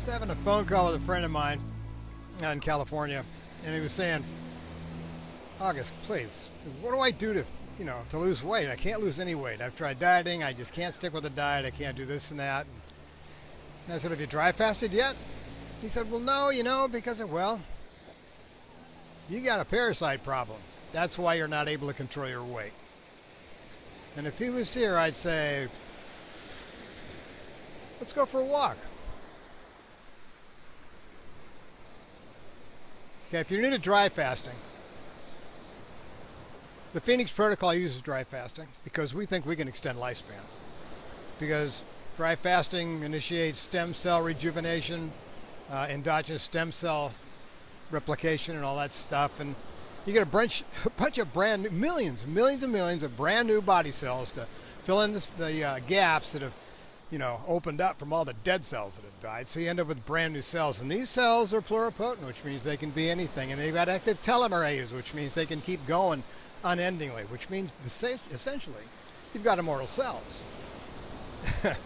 was having a phone call with a friend of mine out in California, and he was saying, August, please, what do I do to lose weight? I can't lose any weight. I've tried dieting. I just can't stick with the diet. I can't do this and that. And I said, have you dry fasted yet? He said, well, no, because you got a parasite problem. That's why you're not able to control your weight. And if he was here, I'd say, let's go for a walk. Okay, if you're new to dry fasting, the Phoenix Protocol uses dry fasting because we think we can extend lifespan. Because dry fasting initiates stem cell rejuvenation, endogenous stem cell replication and all that stuff, and you get a bunch of brand new, millions and millions of brand new body cells to fill in the gaps that have opened up from all the dead cells that have died. So you end up with brand new cells, and these cells are pluripotent, which means they can be anything, and they've got active telomerase, which means they can keep going unendingly, which means essentially you've got immortal cells that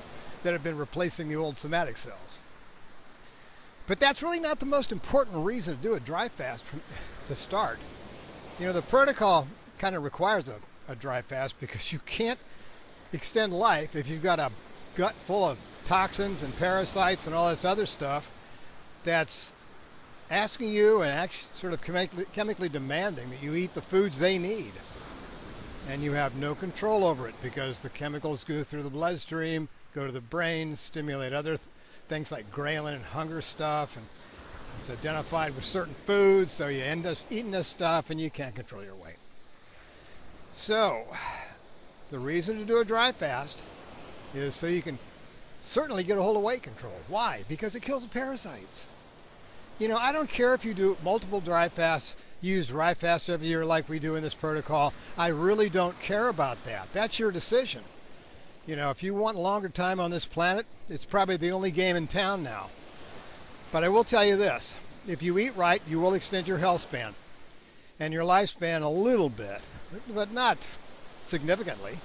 have been replacing the old somatic cells. But that's really not the most important reason to do a dry fast to start. The protocol kind of requires a dry fast because you can't extend life if you've got a gut full of toxins and parasites and all this other stuff that's asking you and actually sort of chemically demanding that you eat the foods they need. And you have no control over it because the chemicals go through the bloodstream, go to the brain, stimulate other things like ghrelin and hunger stuff, and it's identified with certain foods, so you end up eating this stuff and you can't control your weight. So, the reason to do a dry fast is so you can certainly get a hold of weight control. Why? Because it kills the parasites. I don't care if you do multiple dry fasts, use dry fast every year like we do in this protocol. I really don't care about that. That's your decision. If you want a longer time on this planet, it's probably the only game in town now. But I will tell you this, if you eat right, you will extend your health span and your lifespan a little bit, but not significantly.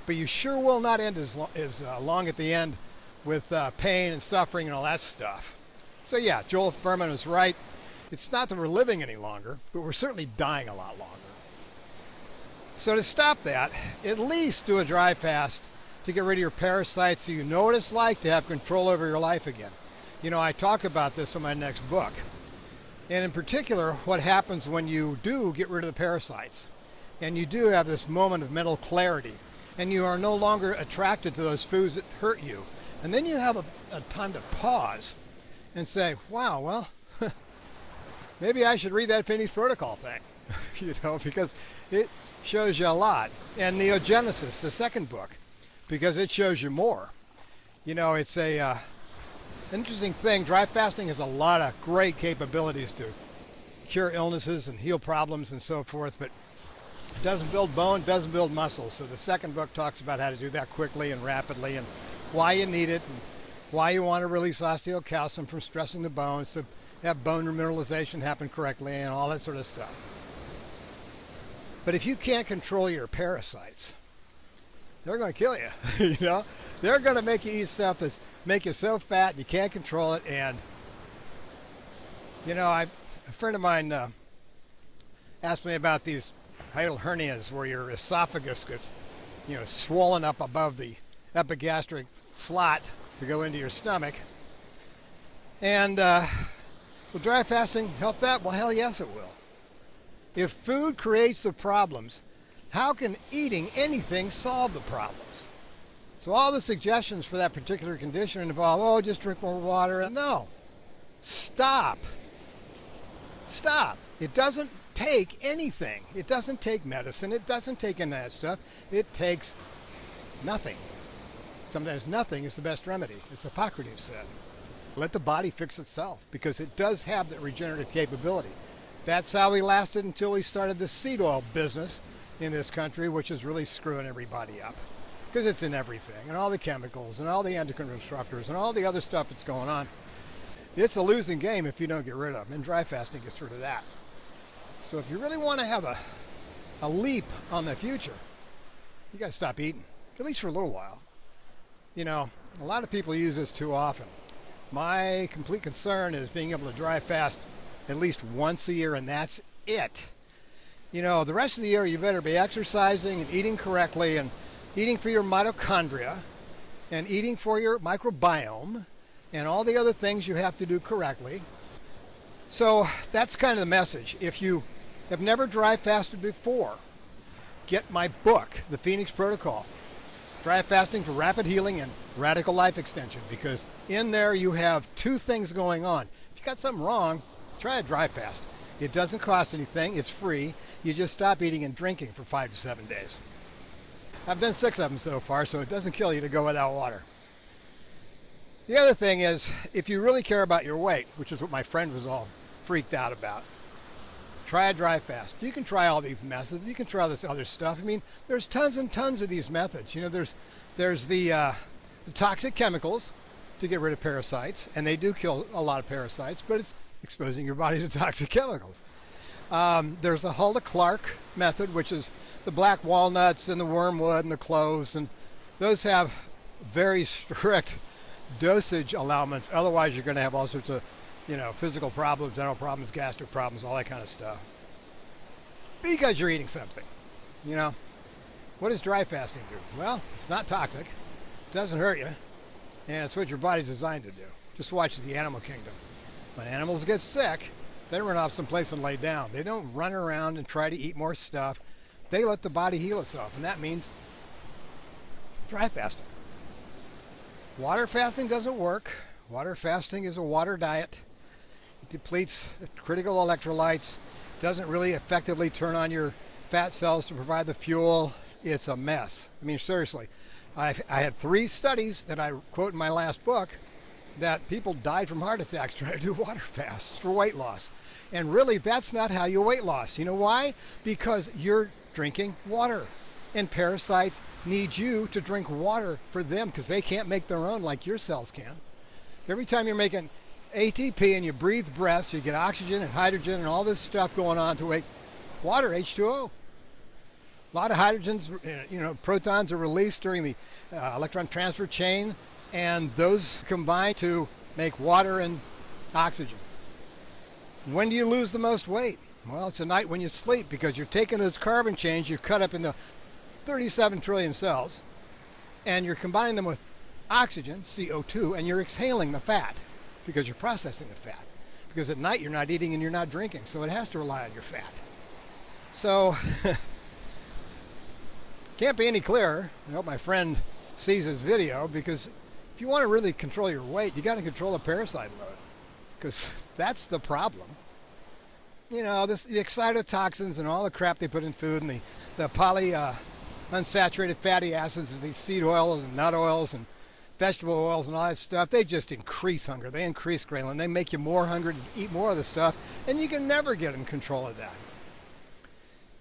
But you sure will not end as long at the end with pain and suffering and all that stuff. So yeah, Joel Furman was right. It's not that we're living any longer, but we're certainly dying a lot longer. So to stop that, at least do a dry fast to get rid of your parasites so you know what it's like to have control over your life again. I talk about this in my next book. And in particular, what happens when you do get rid of the parasites and you do have this moment of mental clarity and you are no longer attracted to those foods that hurt you. And then you have a time to pause and say, wow, well, maybe I should read that Phoenix Protocol thing, because it shows you a lot. And Neogenesis, the second book, because it shows you more. It's a interesting thing. Dry fasting has a lot of great capabilities to cure illnesses and heal problems and so forth, but it doesn't build bone, doesn't build muscle. So the second book talks about how to do that quickly and rapidly and why you need it and why you want to release osteocalcium from stressing the bones to have bone remineralization happen correctly and all that sort of stuff. But if you can't control your parasites, they're going to kill you. They're going to make you eat stuff that's make you so fat you can't control it. And a friend of mine asked me about these hiatal hernias where your esophagus gets swollen up above the epigastric slot to go into your stomach. And will dry fasting help that? Well, hell yes it will. If food creates the problems, how can eating anything solve the problems? So all the suggestions for that particular condition involve, just drink more water. No. Stop. It doesn't take anything. It doesn't take medicine. It doesn't take any of that stuff. It takes nothing. Sometimes nothing is the best remedy, as Hippocrates said. Let the body fix itself, because it does have that regenerative capability. That's how we lasted until we started the seed oil business in this country, which is really screwing everybody up. Because it's in everything, and all the chemicals, and all the endocrine disruptors, and all the other stuff that's going on. It's a losing game if you don't get rid of them, and dry fasting gets rid of that. So if you really want to have a leap on the future, you got to stop eating, at least for a little while. A lot of people use this too often. My complete concern is being able to dry fast at least once a year, and that's it. The rest of the year you better be exercising and eating correctly and eating for your mitochondria and eating for your microbiome and all the other things you have to do correctly. So that's kind of the message. If you have never dry fasted before, get my book, The Phoenix Protocol, Dry Fasting for Rapid Healing and Radical Life Extension, because in there you have two things going on. If you got something wrong, try a dry fast. It doesn't cost anything. It's free. You just stop eating and drinking for 5 to 7 days. I've done 6 of them so far, so it doesn't kill you to go without water. The other thing is, if you really care about your weight, which is what my friend was all freaked out about, try a dry fast. You can try all these methods. You can try all this other stuff. I mean, there's tons and tons of these methods. There's the toxic chemicals to get rid of parasites, and they do kill a lot of parasites, but it's exposing your body to toxic chemicals. There's the Hulda-Clark method, which is the black walnuts and the wormwood and the cloves, and those have very strict dosage allowance. Otherwise, you're going to have all sorts of physical problems, dental problems, gastric problems, all that kind of stuff. Because you're eating something. What does dry fasting do? Well, it's not toxic, doesn't hurt you, and it's what your body's designed to do. Just watch the animal kingdom. When animals get sick, they run off someplace and lay down. They don't run around and try to eat more stuff. They let the body heal itself, and that means dry fasting. Water fasting doesn't work. Water fasting is a water diet. It depletes critical electrolytes, doesn't really effectively turn on your fat cells to provide the fuel. It's a mess. I mean, seriously. I had 3 studies that I quote in my last book that people died from heart attacks trying to do water fasts for weight loss. And really, that's not how you weight loss. You know why? Because you're drinking water. And parasites need you to drink water for them because they can't make their own like your cells can. Every time you're making ATP and you breathe breaths, you get oxygen and hydrogen and all this stuff going on to make water, H2O. A lot of hydrogens, protons are released during the electron transfer chain, and those combine to make water and oxygen. When do you lose the most weight? Well, it's at night when you sleep, because you're taking those carbon chains you've cut up into 37 trillion cells, and you're combining them with oxygen, CO2, and you're exhaling the fat because you're processing the fat. Because at night you're not eating and you're not drinking, so it has to rely on your fat. So, can't be any clearer. I hope my friend sees this video, because if you want to really control your weight, you got to control the parasite load, because that's the problem. The excitotoxins and all the crap they put in food, and the unsaturated fatty acids and these seed oils and nut oils and vegetable oils and all that stuff, they just increase hunger. They increase ghrelin. They make you more hungry to eat more of the stuff, and you can never get in control of that.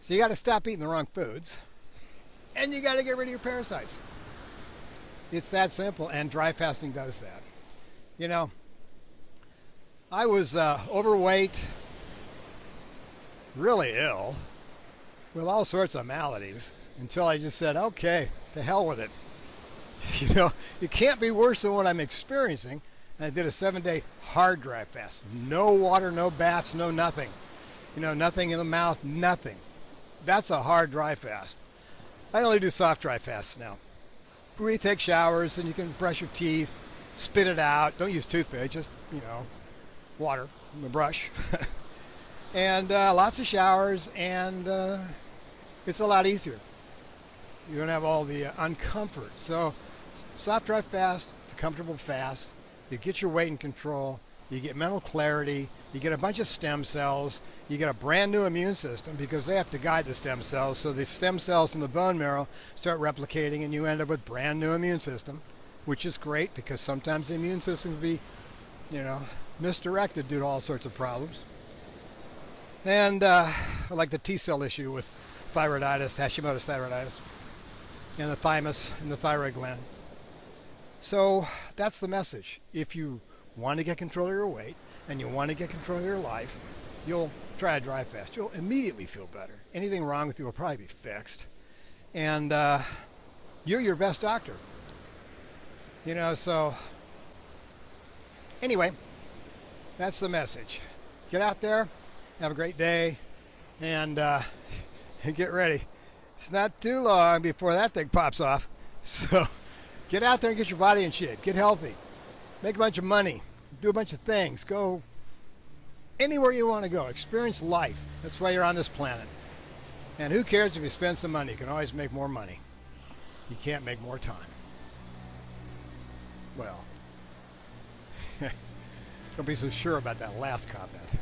So you got to stop eating the wrong foods, and you got to get rid of your parasites. It's that simple, and dry fasting does that. I was overweight, really ill, with all sorts of maladies, until I just said, okay, to hell with it. It can't be worse than what I'm experiencing. And I did a 7-day hard dry fast. No water, no baths, no nothing. Nothing in the mouth, nothing. That's a hard dry fast. I only do soft dry fasts now, where you take showers and you can brush your teeth, spit it out. Don't use toothpaste, just, water and a brush. And lots of showers, and it's a lot easier. You don't have all the uncomfort. So soft dry fast, it's a comfortable fast. You get your weight in control. You get mental clarity. You get a bunch of stem cells. You get a brand new immune system, because they have to guide the stem cells. So the stem cells in the bone marrow start replicating, and you end up with brand new immune system, which is great, because sometimes the immune system can be, misdirected due to all sorts of problems. And like the T cell issue with thyroiditis, Hashimoto's thyroiditis, and the thymus and the thyroid gland. So that's the message. If you want to get control of your weight and you want to get control of your life, you'll try a dry fast. You'll immediately feel better. Anything wrong with you will probably be fixed. And you're your best doctor. So Anyway, that's the message. Get out there, have a great day, and get ready. It's not too long before that thing pops off. So get out there and get your body in shape. Get healthy. Make a bunch of money. Do a bunch of things. Go anywhere you want to go. Experience life. That's why you're on this planet. And who cares if you spend some money? You can always make more money. You can't make more time. Well, don't be so sure about that last comment.